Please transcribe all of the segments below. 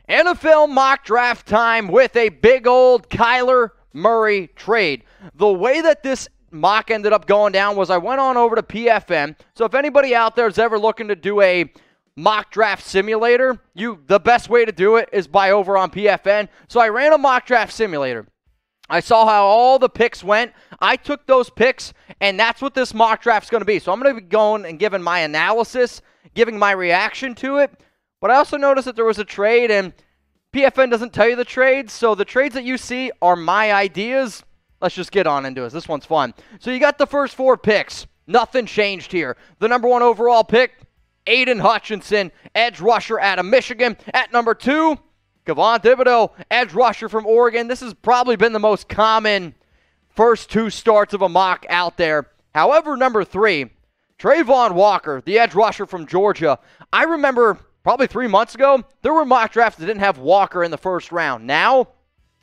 NFL mock draft time with a big old Kyler Murray trade. The way that this mock ended up going down was I went on over to PFN. So if anybody out there is ever looking to do a mock draft simulator, the best way to do it is by over on PFN. So I ran a mock draft simulator. I saw how all the picks went. I took those picks, and that's what this mock draft is going to be. So I'm going to be going and giving my analysis, giving my reaction to it. But I also noticed that there was a trade, and PFN doesn't tell you the trades. So the trades that you see are my ideas. Let's just get on into this. This one's fun. So you got the first 4 picks. Nothing changed here. The number 1 overall pick, Aidan Hutchinson, edge rusher out of Michigan. At number 2, Kayvon Thibodeaux, edge rusher from Oregon. This has probably been the most common first 2 starts of a mock out there. However, number 3, Travon Walker, the edge rusher from Georgia. I remember probably 3 months ago, there were mock drafts that didn't have Walker in the first round. Now,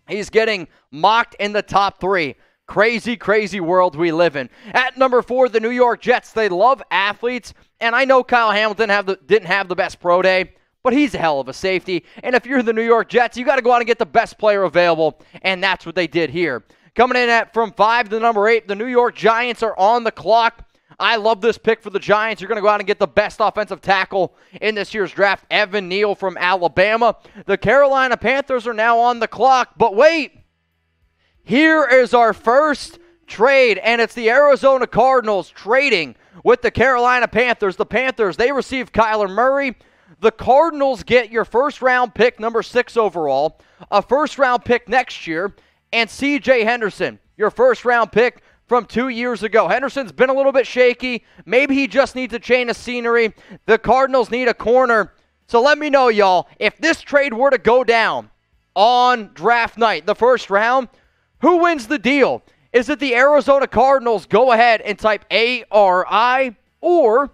he's getting mocked in the top 3. Crazy, crazy world we live in. At number 4, the New York Jets. They love athletes, and I know Kyle Hamilton didn't have the best pro day, but he's a hell of a safety. And if you're the New York Jets, you got to go out and get the best player available, and that's what they did here. Coming in at from 5 to number 8, the New York Giants are on the clock. I love this pick for the Giants. You're going to go out and get the best offensive tackle in this year's draft, Neal from Alabama. The Carolina Panthers are now on the clock, but wait. Here is our first trade, and it's the Arizona Cardinals trading with the Carolina Panthers. The Panthers, they receive Kyler Murray. The Cardinals get your first-round pick, number 6 overall, a first-round pick next year, and C.J. Henderson, your first-round pick from 2 years ago. Henderson's been a little bit shaky. Maybe he just needs a change of scenery. The Cardinals need a corner. So let me know, y'all, if this trade were to go down on draft night, the first round, who wins the deal? Is it the Arizona Cardinals? Go ahead and type ARI, or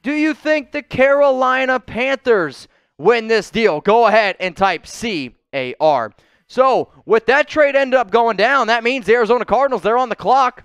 do you think the Carolina Panthers win this deal? Go ahead and type CAR. So, with that trade ended up going down, that means the Arizona Cardinals, they're on the clock.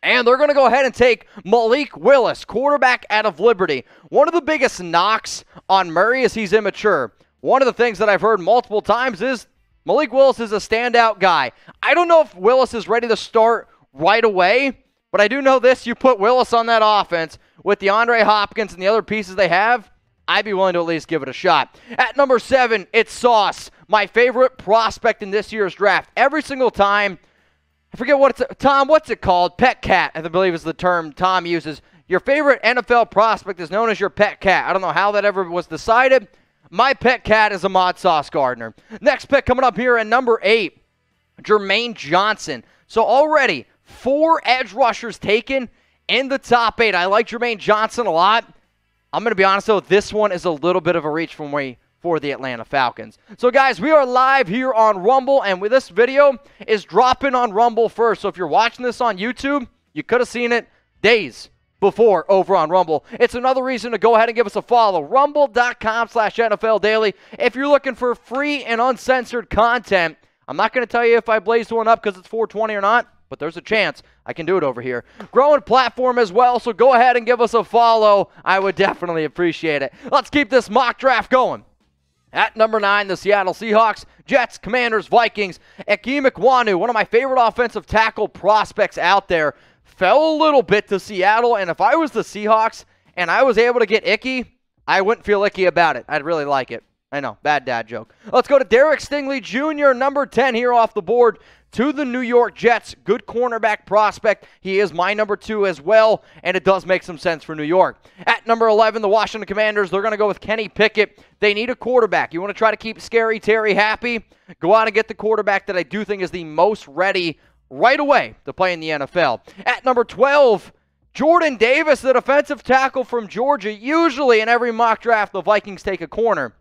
And they're going to go ahead and take Malik Willis, quarterback out of Liberty. One of the biggest knocks on Murray is he's immature. One of the things that I've heard multiple times is Malik Willis is a standout guy. I don't know if Willis is ready to start right away, but I do know this. You put Willis on that offense with DeAndre Hopkins and the other pieces they have, I'd be willing to at least give it a shot. At number 7, it's Sauce, my favorite prospect in this year's draft. Every single time, I forget what it's, Tom, what's it called? Pet cat, I believe is the term Tom uses. Your favorite NFL prospect is known as your pet cat. I don't know how that ever was decided. My pet cat is Ahmad Sauce Gardner. Next pick coming up here at number 8, Jermaine Johnson. So already 4 edge rushers taken in the top 8. I like Jermaine Johnson a lot. I'm going to be honest, though, this one is a little bit of a reach for me for the Atlanta Falcons. So, guys, we are live here on Rumble, and this video is dropping on Rumble first. So if you're watching this on YouTube, you could have seen it days before over on Rumble. It's another reason to go ahead and give us a follow. Rumble.com/NFL Daily. If you're looking for free and uncensored content, I'm not going to tell you if I blazed one up because it's 420 or not, but there's a chance I can do it over here. Growing platform as well, so go ahead and give us a follow. I would definitely appreciate it. Let's keep this mock draft going. At number 9, the Seattle Seahawks, Jets, Commanders, Vikings. Ikem Ekwonu, one of my favorite offensive tackle prospects out there, fell a little bit to Seattle, and if I was the Seahawks and I was able to get Icky, I wouldn't feel icky about it. I'd really like it. I know, bad dad joke. Let's go to Derek Stingley Jr., number 10 here off the board to the New York Jets. Good cornerback prospect. He is my number 2 as well, and it does make some sense for New York. At number 11, the Washington Commanders, they're going to go with Kenny Pickett. They need a quarterback. You want to try to keep Scary Terry happy? Go out and get the quarterback that I do think is the most ready right away to play in the NFL. At number 12, Jordan Davis, the defensive tackle from Georgia. Usually in every mock draft, the Vikings take a corner.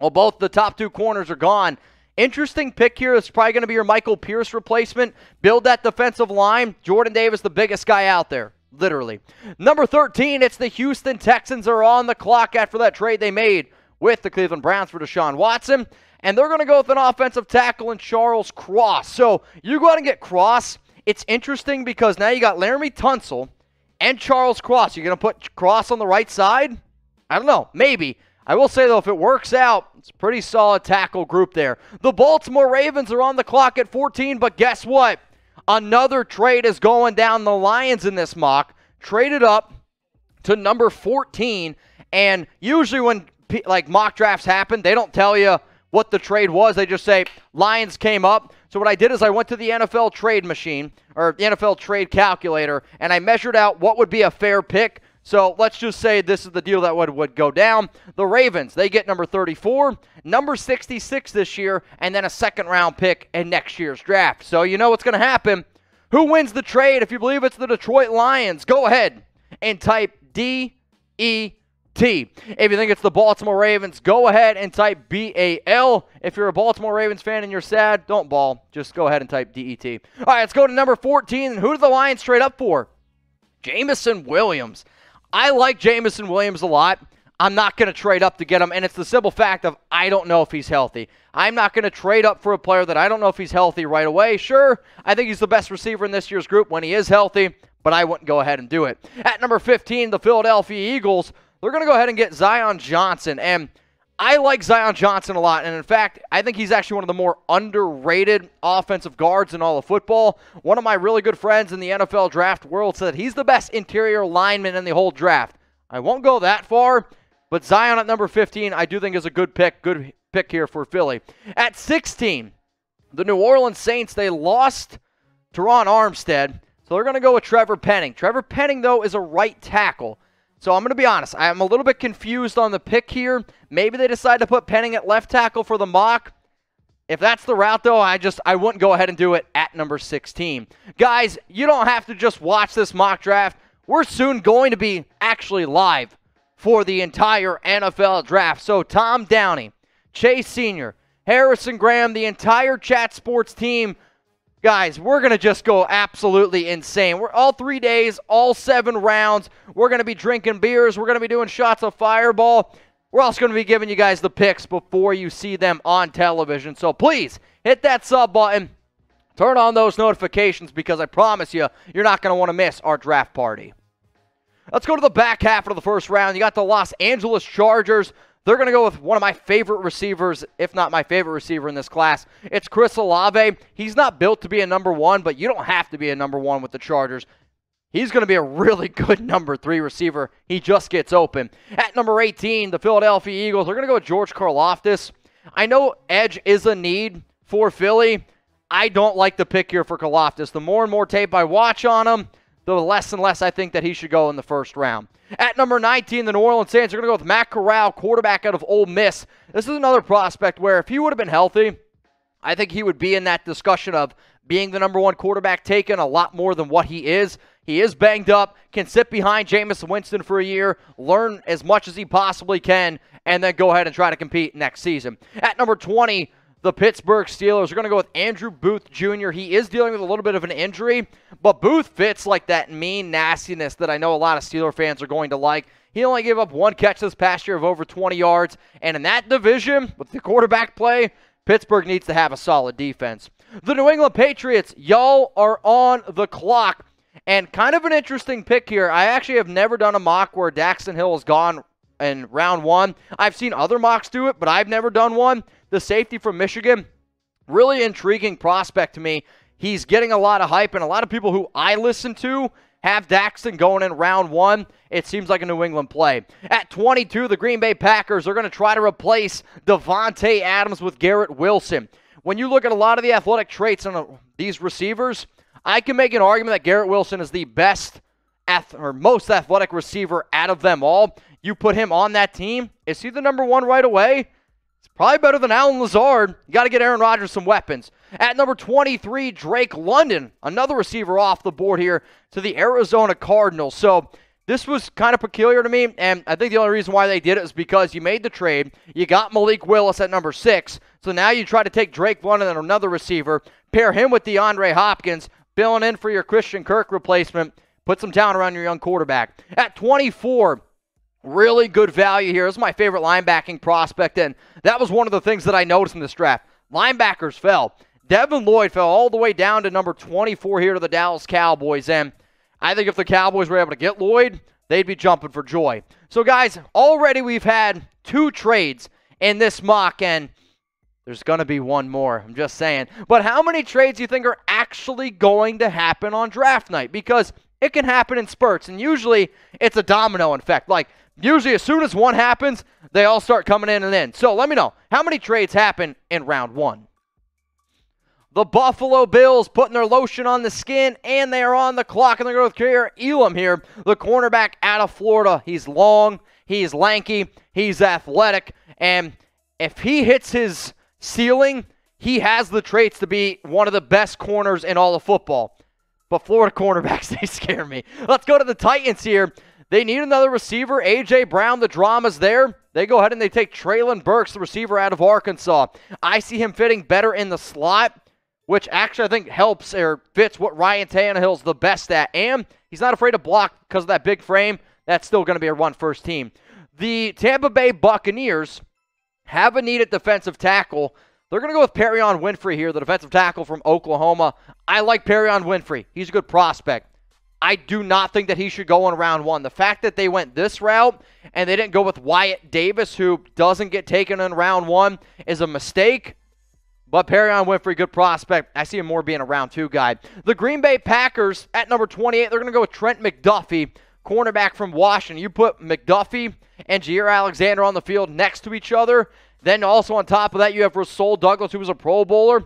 Well, both the top 2 corners are gone. Interesting pick here. It's probably going to be your Michael Pierce replacement. Build that defensive line. Jordan Davis, the biggest guy out there, literally. Number 13, it's the Houston Texans are on the clock after that trade they made with the Cleveland Browns for Deshaun Watson. And they're going to go with an offensive tackle in Charles Cross. So you go out and get Cross. It's interesting because now you got Laramie Tunsil and Charles Cross. You're going to put Cross on the right side? I don't know. Maybe. I will say, though, if it works out, it's a pretty solid tackle group there. The Baltimore Ravens are on the clock at 14, but guess what? Another trade is going down. The Lions in this mock traded up to number 14, and usually when mock drafts happen, they don't tell you what the trade was. They just say Lions came up. So what I did is I went to the NFL trade machine, or the NFL trade calculator, and I measured out what would be a fair pick. So let's just say this is the deal that would go down. The Ravens, they get number 34, number 66 this year, and then a second-round pick in next year's draft. So you know what's going to happen. Who wins the trade? If you believe it's the Detroit Lions, go ahead and type DET. If you think it's the Baltimore Ravens, go ahead and type BAL. If you're a Baltimore Ravens fan and you're sad, don't bawl. Just go ahead and type DET. All right, let's go to number 14. Who did the Lions trade up for? Jameson Williams. I like Jameson Williams a lot. I'm not going to trade up to get him, and it's the simple fact of I don't know if he's healthy. I'm not going to trade up for a player that I don't know if he's healthy right away. Sure, I think he's the best receiver in this year's group when he is healthy, but I wouldn't go ahead and do it. At number 15, the Philadelphia Eagles, they're going to go ahead and get Zion Johnson, and I like Zion Johnson a lot, and in fact, I think he's actually one of the more underrated offensive guards in all of football. One of my really good friends in the NFL draft world said he's the best interior lineman in the whole draft. I won't go that far, but Zion at number 15 I do think is a good pick here for Philly. At 16, the New Orleans Saints, they lost Teron Armstead, so they're going to go with Trevor Penning. Trevor Penning, though, is a right tackle. So I'm going to be honest, I'm a little bit confused on the pick here. Maybe they decide to put Penning at left tackle for the mock. If that's the route, though, I wouldn't go ahead and do it at number 16. Guys, you don't have to just watch this mock draft. We're soon going to be actually live for the entire NFL draft. So Tom Downey, Chase Sr., Harrison Graham, the entire Chat Sports team, guys, we're going to just go absolutely insane. We're all 3 days, all 7 rounds. We're going to be drinking beers. We're going to be doing shots of Fireball. We're also going to be giving you guys the picks before you see them on television. So please, hit that sub button. Turn on those notifications because I promise you, you're not going to want to miss our draft party. Let's go to the back half of the first round. You got the Los Angeles Chargers. They're going to go with one of my favorite receivers, if not my favorite receiver in this class. It's Chris Olave. He's not built to be a number 1, but you don't have to be a number 1 with the Chargers. He's going to be a really good number 3 receiver. He just gets open. At number 18, the Philadelphia Eagles, they're going to go with George Karlaftis. I know edge is a need for Philly. I don't like the pick here for Karlaftis. The more and more tape I watch on him, the less and less I think that he should go in the first round. At number 19, the New Orleans Saints are going to go with Matt Corral, quarterback out of Ole Miss. This is another prospect where if he would have been healthy, I think he would be in that discussion of being the number 1 quarterback taken a lot more than what he is. He is banged up, can sit behind Jameis Winston for a year, learn as much as he possibly can, and then go ahead and try to compete next season. At number 20, the Pittsburgh Steelers are going to go with Andrew Booth Jr. He is dealing with a little bit of an injury, but Booth fits like that mean nastiness that I know a lot of Steeler fans are going to like. He only gave up 1 catch this past year of over 20 yards, and in that division, with the quarterback play, Pittsburgh needs to have a solid defense. The New England Patriots, y'all are on the clock, and kind of an interesting pick here. I actually have never done a mock where Daxton Hill has gone in round 1. I've seen other mocks do it, but I've never done one. The safety from Michigan, really intriguing prospect to me. He's getting a lot of hype, and a lot of people who I listen to have Daxton going in round 1. It seems like a New England play. At 22, the Green Bay Packers are going to try to replace Devontae Adams with Garrett Wilson. When you look at a lot of the athletic traits on these receivers, I can make an argument that Garrett Wilson is the best or most athletic receiver out of them all. You put him on that team, is he the number 1 right away? Probably better than Allen Lazard. You got to get Aaron Rodgers some weapons. At number 23, Drake London, another receiver off the board here to the Arizona Cardinals. So this was kind of peculiar to me, and I think the only reason why they did it is because you made the trade. You got Malik Willis at number 6, so now you try to take Drake London and another receiver, pair him with DeAndre Hopkins, filling in for your Christian Kirk replacement, put some talent around your young quarterback. At 24, really good value here. This is my favorite linebacking prospect, and that was one of the things that I noticed in this draft. Linebackers fell. Devin Lloyd fell all the way down to number 24 here to the Dallas Cowboys, and I think if the Cowboys were able to get Lloyd, they'd be jumping for joy. So, guys, already we've had 2 trades in this mock, and there's going to be one more. I'm just saying. But how many trades do you think are actually going to happen on draft night? Because it can happen in spurts, and usually it's a domino effect. Like, usually as soon as one happens, they all start coming in and in. So let me know, how many trades happen in round 1? The Buffalo Bills putting their lotion on the skin, and they are on the clock, and they're going to go with Elam here, the cornerback out of Florida. He's long, he's lanky, he's athletic, and if he hits his ceiling, he has the traits to be one of the best corners in all of football. But Florida cornerbacks, they scare me. Let's go to the Titans here. They need another receiver. A.J. Brown, the drama's there. They go ahead and they take Traylon Burks, the receiver out of Arkansas. I see him fitting better in the slot, which actually I think helps or fits what Ryan Tannehill's the best at. And he's not afraid to block because of that big frame. That's still going to be a run-first team. The Tampa Bay Buccaneers have a needed defensive tackle. They're going to go with Perrion Winfrey here, the defensive tackle from Oklahoma. I like Perrion Winfrey. He's a good prospect. I do not think that he should go in round 1. The fact that they went this route and they didn't go with Wyatt Davis, who doesn't get taken in round 1, is a mistake. But Perrion Winfrey, good prospect. I see him more being a round 2 guy. The Green Bay Packers at number 28, they're going to go with Trent McDuffie, cornerback from Washington. You put McDuffie and Jair Alexander on the field next to each other. Then also on top of that, you have Rasul Douglas, who was a Pro Bowler.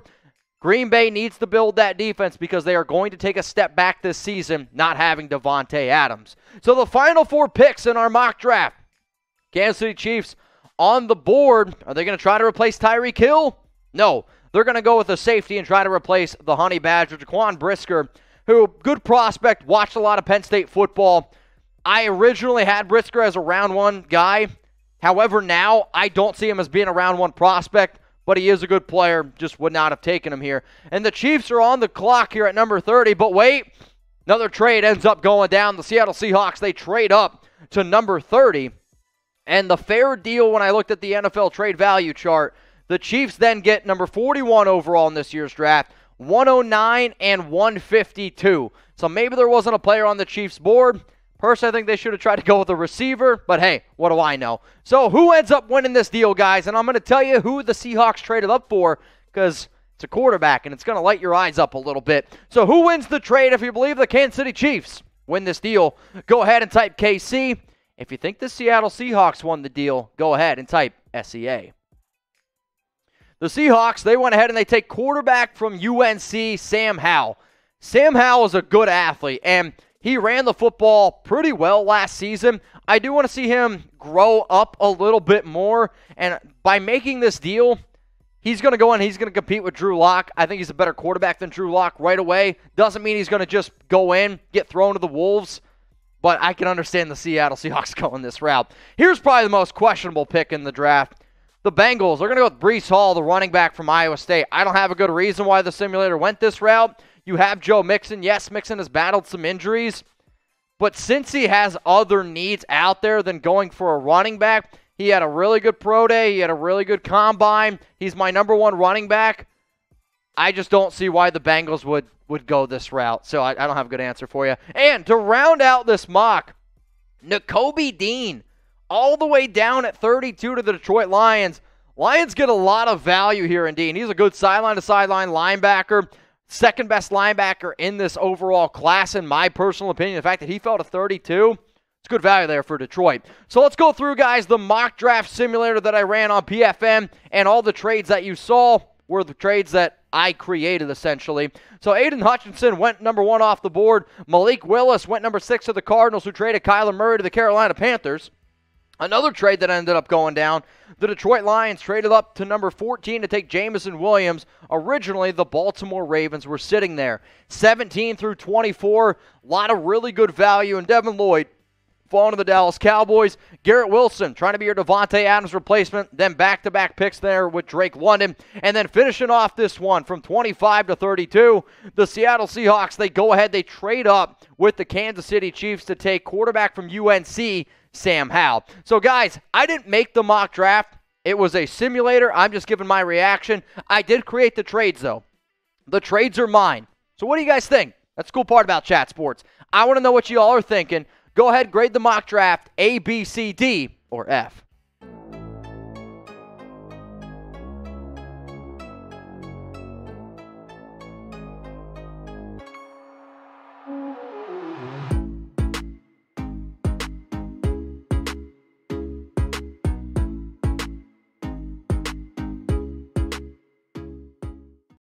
Green Bay needs to build that defense because they are going to take a step back this season, not having Devontae Adams. So the final 4 picks in our mock draft. Kansas City Chiefs on the board. Are they going to try to replace Tyreek Hill? No. They're going to go with a safety and try to replace the Honey Badger, Jaquan Brisker, who, good prospect, watched a lot of Penn State football. I originally had Brisker as a round 1 guy. However, now I don't see him as being a round 1 prospect, but he is a good player. Just would not have taken him here. And the Chiefs are on the clock here at number 30, but wait, another trade ends up going down. The Seattle Seahawks, they trade up to number 30. And the fair deal, when I looked at the NFL trade value chart, the Chiefs then get number 41 overall in this year's draft, 109 and 152. So maybe there wasn't a player on the Chiefs board. Personally, I think they should have tried to go with a receiver, but hey, what do I know? So who ends up winning this deal, guys? And I'm going to tell you who the Seahawks traded up for, because it's a quarterback, and it's going to light your eyes up a little bit. So who wins the trade? If you believe the Kansas City Chiefs win this deal, go ahead and type KC. If you think the Seattle Seahawks won the deal, go ahead and type SEA. The Seahawks, they went ahead and they take quarterback from UNC, Sam Howell. Sam Howell is a good athlete, and he ran the football pretty well last season. I do want to see him grow up a little bit more, and by making this deal, he's going to go in, he's going to compete with Drew Lock. I think he's a better quarterback than Drew Lock right away. Doesn't mean he's going to just go in, get thrown to the Wolves, but I can understand the Seattle Seahawks going this route. Here's probably the most questionable pick in the draft. The Bengals, they're going to go with Breece Hall, the running back from Iowa State. I don't have a good reason why the simulator went this route. You have Joe Mixon. Yes, Mixon has battled some injuries, but since he has other needs out there than going for a running back, he had a really good pro day. He had a really good combine. He's my number 1 running back. I just don't see why the Bengals would go this route, so I don't have a good answer for you. And to round out this mock, Nakobe Dean, all the way down at 32 to the Detroit Lions. Lions get a lot of value here in Dean. He's a good sideline-to-sideline linebacker, second best linebacker in this overall class, in my personal opinion. The fact that he fell to 32, it's good value there for Detroit. So let's go through, guys, the mock draft simulator that I ran on PFM, and all the trades that you saw were the trades that I created, essentially. So Aidan Hutchinson went number 1 off the board. Malik Willis went number 6 to the Cardinals, who traded Kyler Murray to the Carolina Panthers. Another trade that ended up going down, the Detroit Lions traded up to number 14 to take Jameson Williams. Originally, the Baltimore Ravens were sitting there. 17 through 24, a lot of really good value. And Devin Lloyd falling to the Dallas Cowboys. Garrett Wilson trying to be your Devontae Adams replacement. Then back-to-back picks there with Drake London. And then finishing off this one from 25 to 32, the Seattle Seahawks, they go ahead, they trade up with the Kansas City Chiefs to take quarterback from UNC, Sam Howell. So, guys, I didn't make the mock draft. It was a simulator. I'm just giving my reaction. I did create the trades, though. The trades are mine. So what do you guys think? That's the cool part about Chat Sports. I want to know what you all are thinking. Go ahead, grade the mock draft A, B, C, D, or F.